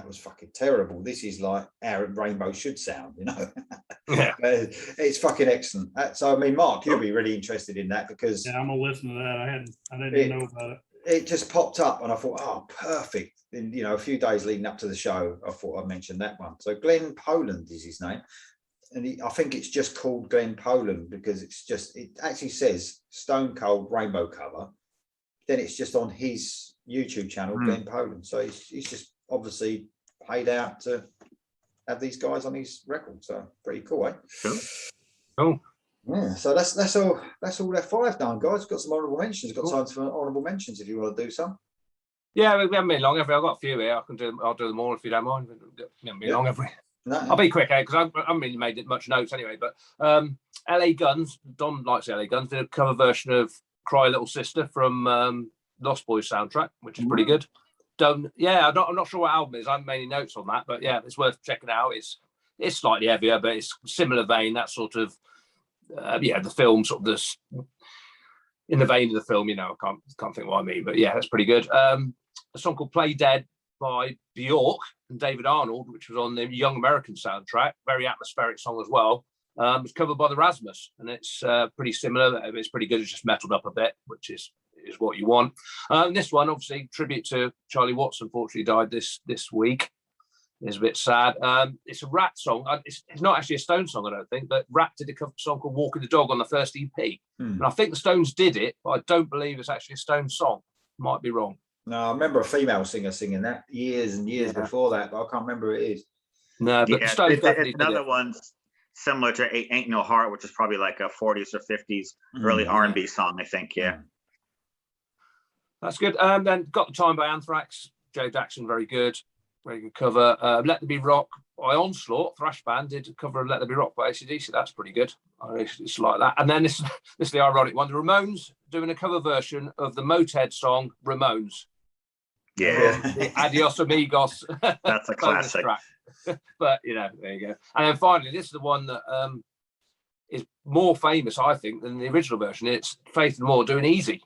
was fucking terrible. This is like how Rainbow should sound, you know. Yeah. It's fucking excellent. So I mean, Mark, you'll be really interested in that because I'm gonna listen to that. I didn't know about it. It just popped up and I thought, oh, perfect. And you know, a few days leading up to the show, I thought I'd mention that one. So Glenn Poland is his name. And I think it's just called Glenn Poland because it actually says Stone Cold Rainbow cover. Then it's just on his YouTube channel, Glenn Poland. So he's just obviously paid out to have these guys on his record. So pretty cool, eh? Sure. Cool. Yeah, so that's all their 5 done, guys. Got some honourable mentions. Got time for honourable mentions if you want to do some. Yeah, we haven't been long. I've got a few here. I'll do them all if you don't mind. We haven't been long, have we? No. I'll be quick, because I haven't really made much notes anyway. But LA Guns, Don likes LA Guns, did a cover version of Cry Little Sister from Lost Boys soundtrack, which is pretty good. I'm not sure what album it is. I haven't made any notes on that, but yeah, it's worth checking out. It's slightly heavier, but it's similar vein, that sort of the film sort of this in the vein of the film, you know. I can't think what I mean, but yeah, that's pretty good. A song called Play Dead by Bjork and David Arnold, which was on the Young American soundtrack, very atmospheric song as well. It's covered by the Rasmus, and it's pretty similar. It's pretty good. It's just metaled up a bit, which is what you want. This one, obviously, tribute to Charlie Watts, unfortunately died this week. It's a bit sad. It's a Rat song. It's not actually a Stone song, I don't think, but Rat did a cover song called Walking the Dog on the first EP. And I think the Stones did it, but I don't believe it's actually a Stone song. Might be wrong. No, I remember a female singer singing that years and years before that, but I can't remember who it is. No, but Stones definitely it's another one similar to Ain't No Heart, which is probably like a 40s or 50s early R&B song, I think. Yeah. That's good. Then Got the Time by Anthrax. Joe Jackson, very good cover. Let There Be Rock by Onslaught, thrash band, did a cover of Let There Be Rock by AC/DC. That's pretty good. It's like that. And then this is the ironic one. The Ramones doing a cover version of the Motorhead song Ramones. Yeah. The Adios Amigos. That's a classic. But you know, there you go. And then finally, this is the one that is more famous, I think, than the original version. It's Faith No More doing Easy.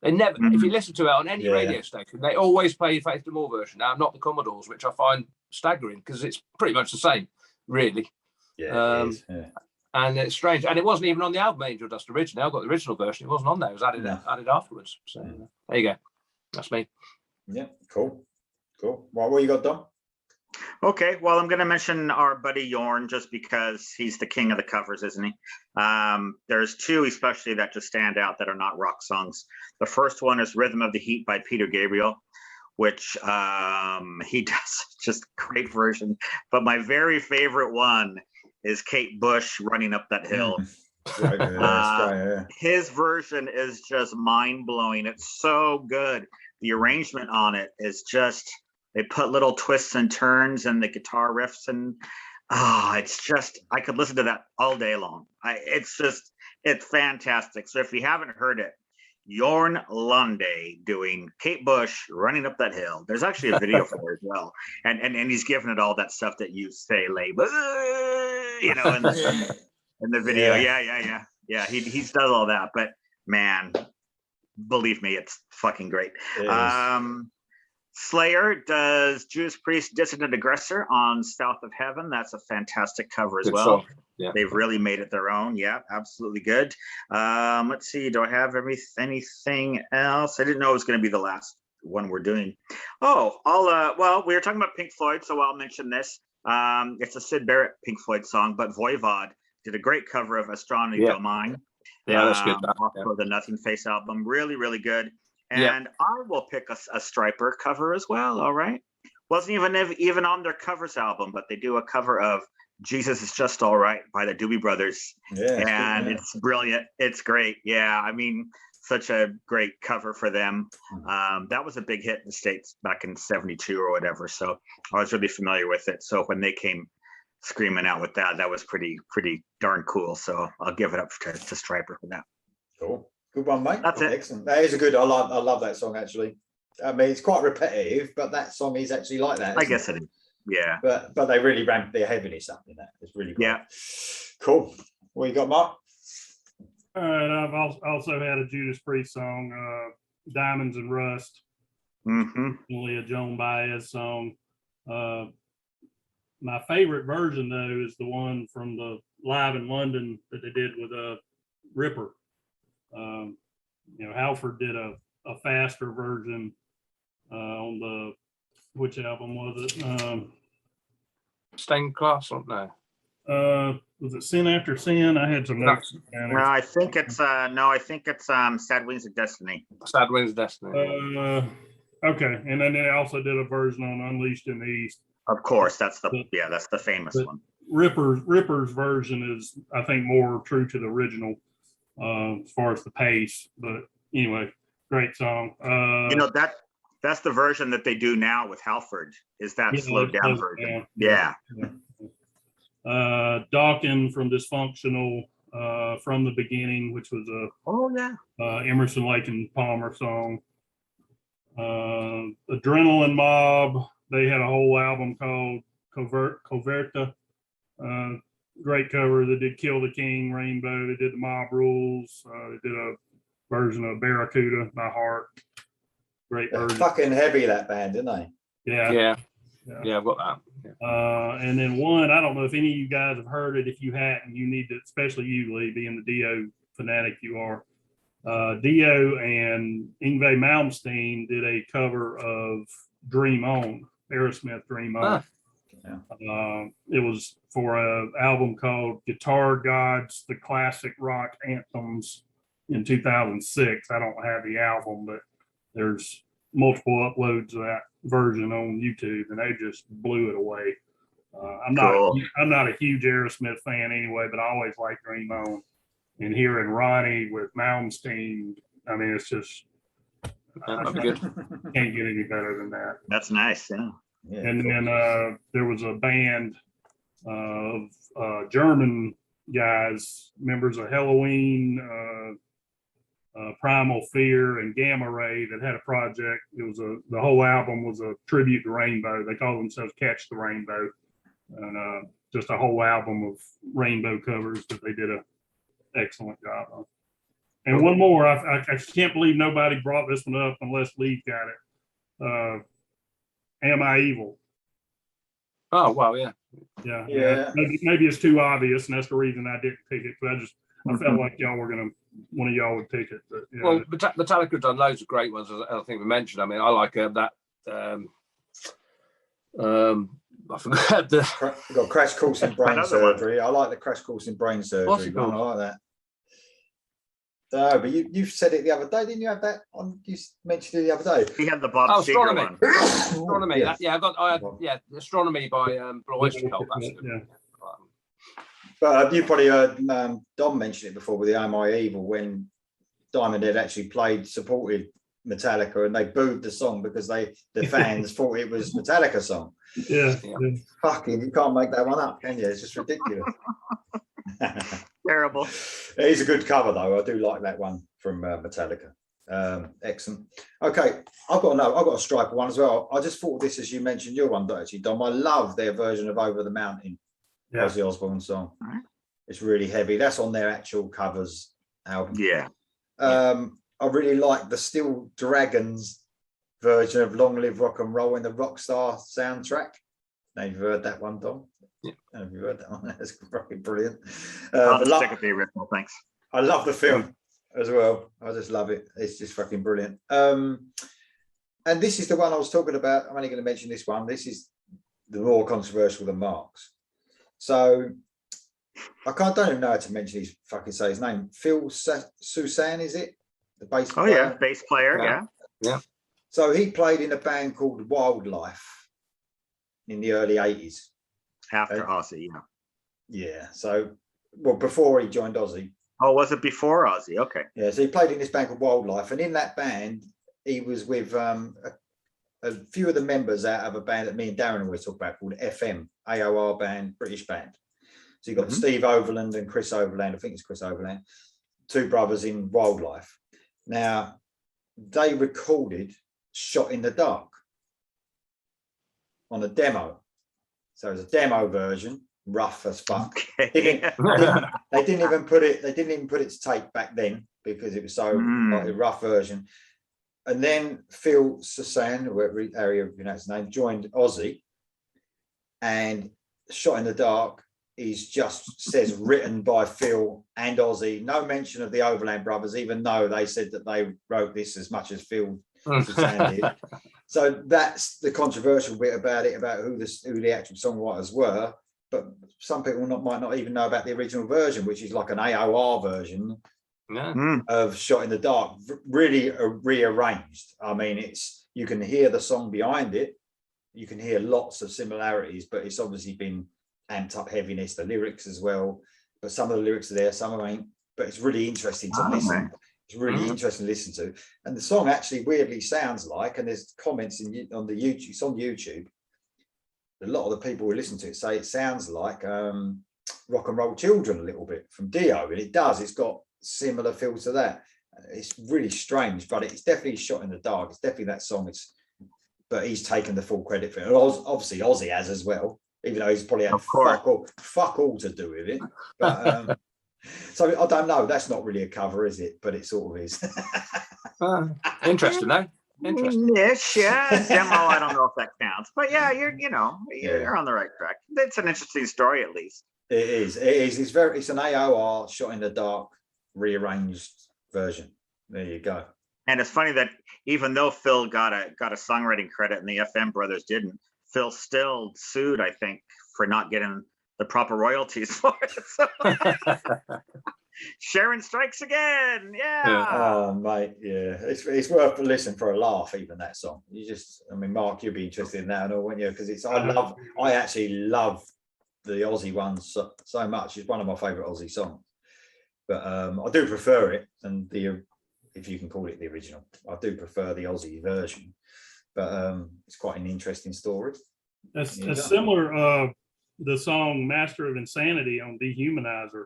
They never, if you listen to it on any radio station, they always play Faith No More version. Now, not the Commodores, which I find staggering because it's pretty much the same, really. Yeah, it is. Yeah. And it's strange. And it wasn't even on the album Angel Dust originally. I got the original version. It wasn't on there. It was added afterwards. So there you go. That's me. Yeah, cool. Well, what you got, Dom? Okay, well, I'm going to mention our buddy Jorn just because he's the king of the covers, isn't he? There's 2 especially that just stand out that are not rock songs. The first one is Rhythm of the Heat by Peter Gabriel, which he does just great version. But my very favorite one is Kate Bush, Running Up That Hill. His version is just mind-blowing. It's so good. The arrangement on it is just... They put little twists and turns and the guitar riffs, and it's just, I could listen to that all day long. It's fantastic. So if you haven't heard it, Jorn Lunde doing Kate Bush, Running Up That Hill. There's actually a video for it as well. And he's giving it all that stuff that you say, label, you know, in the video. Yeah. He does all that, but man, believe me, it's fucking great. Slayer does Judas Priest Dissident Aggressor on South of Heaven. That's a fantastic cover as well. Yeah. They've really made it their own. Yeah, absolutely good. Let's see. Do I have anything else? I didn't know it was going to be the last one we're doing. Well, we were talking about Pink Floyd, so I'll mention this. It's a Syd Barrett Pink Floyd song, but Voivod did a great cover of Astronomy Don't Mind. Yeah, that's good. For the Nothing Face album. Really, really good. And I will pick a Striper cover as well. All right. Wasn't even on their covers album, but they do a cover of Jesus Is Just All Right by the Doobie Brothers. Yeah, And it's brilliant. It's great. Yeah, I mean, such a great cover for them. That was a big hit in the States back in 72 or whatever. So I was really familiar with it. So when they came screaming out with that, that was pretty darn cool. So I'll give it up to Striper for that. Cool. Good one, mate. That's it. Excellent. That is a good, I love that song actually. I mean, it's quite repetitive, but that song is actually like that. I guess it is. Yeah. But they really ramped their heaviness up in that. It's really cool. Yeah. Cool. What you got, Mark? All right, I've also had a Judas Priest song, Diamonds and Rust. Mm-hmm. Only a Joan Baez song. My favorite version, though, is the one from the live in London that they did with Ripper. Halford did a faster version on the, which album was it? Stained Glass or no? Was it Sin After Sin? I had some notes. No, I think it's Sad Wings of Destiny. Sad Wings of Destiny. Okay, and then they also did a version on Unleashed in the East. Of course, that's the famous one. Ripper's version is, I think, more true to the original as far as the pace. But anyway, great song. That's the version that they do now with Halford. Is that slowed down version? Yeah. Dawkins from Dysfunctional, From the Beginning, which was a Emerson, Lake and Palmer song. Adrenaline Mob, they had a whole album called Coverta. Great cover. They did Kill the King, Rainbow. They did the Mob Rules. They did a version of Barracuda by Heart. Great version. Fucking heavy, that band, didn't they? Yeah, I've got that. Yeah. And then one, I don't know if any of you guys have heard it. If you hadn't, you need to, especially you, Lee, being the Dio fanatic you are. Dio and Yngwie Malmsteen did a cover of Dream On, Aerosmith Dream On. It was for an album called Guitar Gods, the Classic Rock Anthems in 2006. I don't have the album, but there's multiple uploads of that version on YouTube, and they just blew it away. I'm not a huge Aerosmith fan anyway, but I always liked Dream On. And hearing Ronnie with Malmsteen, I mean, it's just That'd be good. Can't get any better than that. That's nice, yeah. And then there was a band of German guys, members of Halloween, Primal Fear, and Gamma Ray that had a project. It was the whole album was a tribute to Rainbow. They call themselves Catch the Rainbow, and just a whole album of Rainbow covers that they did a excellent job on. And one more, I can't believe nobody brought this one up unless Lee got it. Am I Evil? Oh wow, yeah. Maybe it's too obvious, and that's the reason I didn't pick it. But I felt like one of y'all would pick it. But, yeah. Well, Metallica have done loads of great ones, as I think we mentioned. I mean, I like that. I forgot We've got Crash Course in Brain Surgery. I like the Crash Course in Brain Surgery one. I like that. No, but you said it the other day, didn't you? Have that on? You mentioned it the other day. He had the Bob Seger Astronomy. one. Astronomy. Astronomy by Blue Oyster Cult. But you probably heard Dom mention it before with the Am I Evil, when Diamond Head actually supported Metallica, and they booed the song because the fans thought it was Metallica song. Yeah. Fucking, you can't make that one up, can you? It's just ridiculous. Terrible. It is a good cover though. I do like that one from Metallica. Excellent. Okay, I've got a Striper one as well. I just thought of this as you mentioned your one, actually, Dom. I love their version of Over the Mountain, Ozzy Osbourne song. Right. It's really heavy. That's on their actual covers album. Yeah. I really like the Steel Dragons version of Long Live Rock and Roll in the Rockstar soundtrack. Now you've heard that one, Dom? Yeah. Have you heard that one? That's fucking brilliant. I'll just stick with the original, thanks. I love the film as well. I just love it. It's just fucking brilliant. And this is the one I was talking about. I'm only going to mention this one. This is the more controversial than Mark's. So don't even know how to mention say his name. Phil Susan, is it? The bass player? Yeah, bass player, yeah. So he played in a band called Wildlife in the early 80s. After Ozzy, yeah. Yeah. So, well, before he joined Ozzy. Oh, was it before Ozzy? Okay. Yeah. So he played in this band called Wildlife, and in that band, he was with a few of the members out of a band that me and Darren always talk about called FM, AOR band, British band. So you got Steve Overland and Chris Overland. I think it's Chris Overland, two brothers in Wildlife. Now, they recorded Shot in the Dark on a demo. So it's a demo version, rough as fuck. Okay. They didn't even put it to tape back then because it was so like a rough version. And then Phil Sasan, whoever area you know his name, joined Ozzy, and Shot in the Dark is just says written by Phil and Ozzy. No mention of the Overland brothers, even though they said that they wrote this as much as Phil Sasan did. So that's the controversial bit about it, about who the actual songwriters were. But some people might not even know about the original version, which is like an AOR version of Shot in the Dark, really rearranged. I mean, you can hear the song behind it. You can hear lots of similarities, but it's obviously been amped up heaviness, the lyrics as well. But some of the lyrics are there, some ain't. But it's really interesting to listen. It's really interesting to listen to. And the song actually weirdly sounds like, and there's comments on the YouTube, it's on YouTube. A lot of the people who listen to it say it sounds like Rock and Roll Children a little bit from Dio, and it does. It's got similar feel to that. It's really strange, but it's definitely Shot in the Dark. It's definitely that song. But he's taken the full credit for it. And obviously Ozzy has as well, even though he's probably had fuck all to do with it. But so I don't know. That's not really a cover, is it? But it sort of is. Interesting, though. Interesting. Yeah. Demo, I don't know if that counts, but yeah, you're on the right track. It's an interesting story, at least. It is. It's an AOR Shot in the Dark rearranged version. There you go. And it's funny that even though Phil got a songwriting credit and the FM brothers didn't, Phil still sued, I think, for not getting the proper royalties for it. So Sharon strikes again. Yeah. Oh, mate. Yeah. It's worth a listen for a laugh, even that song. Mark, you'd be interested in that and all, wouldn't you? Because I actually love the Aussie ones so much. It's one of my favorite Aussie songs. But I do prefer it than if you can call it the original. I do prefer the Aussie version. But it's quite an interesting story. That's similar. The song Master of Insanity on Dehumanizer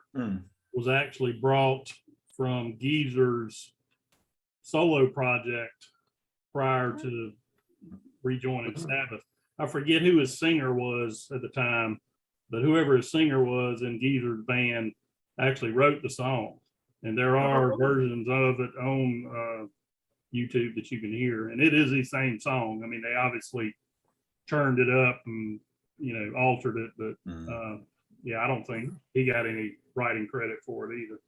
was actually brought from Geezer's solo project prior to rejoining Sabbath. I forget who his singer was at the time, but whoever his singer was in Geezer's band actually wrote the song. And there are versions of it on YouTube that you can hear. And it is the same song. I mean, they obviously turned it up and altered it, but I don't think he got any writing credit for it either.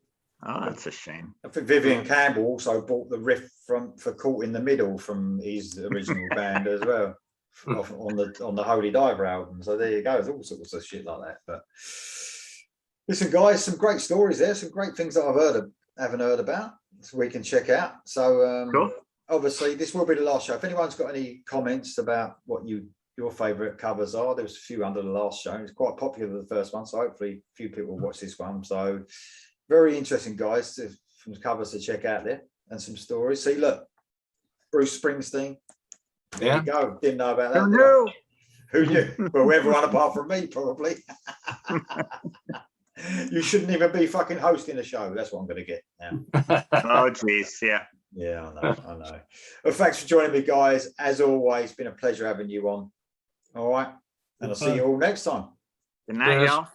Oh, that's a shame. I think Vivian Campbell also bought the riff for Caught in the Middle from his original band as well, on the Holy Diver album. So there you go. There's all sorts of shit like that. But listen, guys, some great stories there, some great things that haven't heard about, so we can check out. So cool. Obviously this will be the last show. If anyone's got any comments about what your favorite covers are, there was a few under the last show. It's quite popular, the first one, so hopefully a few people will watch this one. So very interesting, guys, from the covers to check out there, and some stories. See, look, Bruce Springsteen. There you go. Didn't know about that. Who knew? Well, everyone apart from me, probably. You shouldn't even be fucking hosting a show. That's what I'm going to get now. Oh, geez. Yeah. Yeah, I know. Well, thanks for joining me, guys. As always, been a pleasure having you on. All right. And I'll see you all next time. Good night, y'all.